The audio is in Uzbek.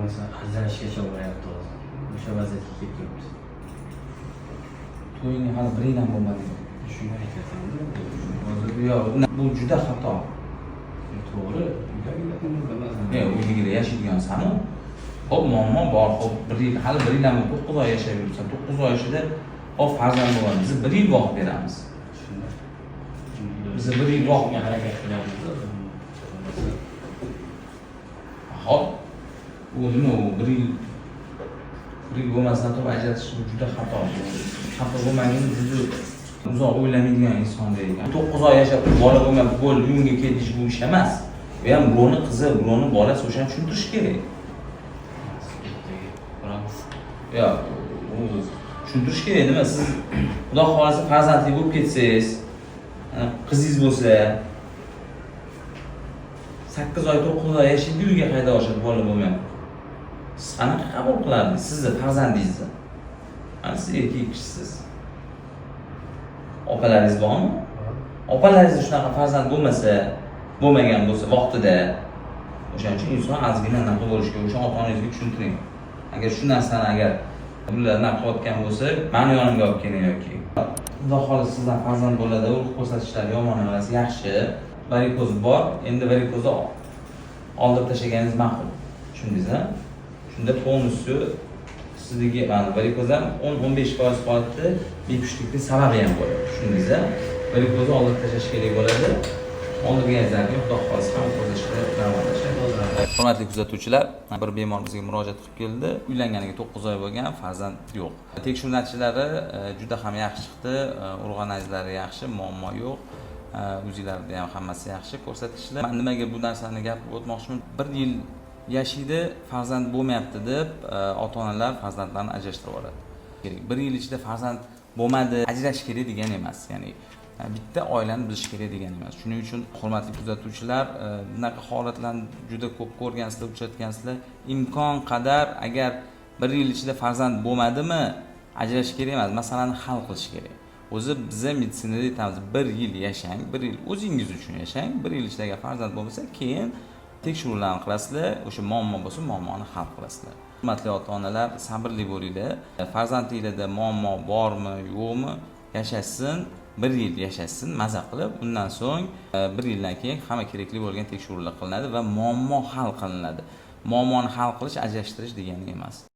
masalan ajrashgacha boryapti hozir. O'sha vaziyatga kelib turibmiz. To'yning hali bir yil ham bo'lmadi. Shuni aytyapman-da. Hozir Yo'q, bu juda xato. to'g'ri. Uyligida yashaydigansan-ku. Hop, muammo bor. Hop, bir yil, hali bir yil ham 9 oy yashab yuribsan. 9 oy ichida hop farzand bo'ladi. Biz 1 yil vaqt beramiz. Biz 1 yil vaqt harakat qilamiz. Hop, u nima u 1 yil bo'lmasdan turib ajratish juda xato. Xato bo'lmagan juda uzoq o'ylamaydigan insonda ekan. 9 oy yashab bola bo'lmab bo'ldi, uyga ketish bu ish emas. Bu ham birovni qizi, birovni bolasi, o'shani tushuntirish kerak. Yo'q, u tushuntirish kerak. Nima siz Xudo xolasa farzandli bo'lib ketsangiz, qizingiz bo'lsa 8 oy 9 oy yashaydi, uyga qayta oshadi bola bo'lmay. Siz qanaqa qabul qilardingiz sizni farzandingizni? Mana siz erkak kishisiz. Opalaringiz bormi? Opalaringiz shunaqa farzand bo'lmagan bo'lsa vaqtida, o'shaning uchun inson ozgina anaqa bo'lishi kerak. O'sha ota-onangizga tushuntiring. Agar shu narsani bular qilayotgan bo'lsa, meni yonimga olib keling yoki. Xudo xolasa sizdan farzand bo'ladi, urug' ko'rsatishlar yomon emas, yaxshi. Varikoz bor, endi varikozni oldirib tashlaganingiz ma'qul. Tushundingiz-a? Shunda polностью sizga mana varikoz ham 10-15% holatda bepushtlikning sababi ham bo'ladi. Tushundingiz-a? Varikozni oldirib tashlash kerak bo'ladi. Oldirganingizdan keyin Xudo xolasa ham ko'rsatishda davom etishadi. Hurmatli kuzatuvchilar, bir bemor bizga murojaat qilib keldi. Uylanganiga 9 oy bo'lgan, farzand yo'q. Tekshiruv natijalari juda ham yaxshi chiqdi. Urug'analizlari yaxshi, muammo yo'q. O'zinglarda ham hammasi yaxshi ko'rsatishlar. Men nimaga bu narsani gapirib o'tmoqchiman? 1 yil yashaydi, farzand bo'lmayapti deb ota-onalar farzandlarni ajrashtirib yuboradi. 1 yil ichida farzand bo'lmadi, ajrashish kerak degani emas. Ya'ni bitta oilani bilish kerak degani emas. Shuning uchun hurmatli kuzatuvchilar, bunaqa holatlarni juda ko'p ko'rgansizlar, uchratgansizlar. Imkon qadar agar 1 yil ichida farzand bo'lmadimi, ajrashish kerak emas, masalani hal qilish kerak. O'zi biza meditsinada aytamiz, 1 yil yashang, 1 yil o'zingiz uchun yashang, 1 yil ichida farzand bo'lmasa, keyin tekshiruvlarni qilasizlar, o'sha muammo bo'lsa, muammoni hal qilasizlar. Hurmatli ota-onalar, sabrli bo'linglar. Farzandingizda muammo bormi, yo'qmi, yashashsin, 1 yil yashashsin, maza qilib, undan so'ng 1 yildan keyin hamma kerakli bo'lgan tekshiruvlar qilinadi va muammo hal qilinadi. Muammoni hal qilish ajrashtirish degani emas.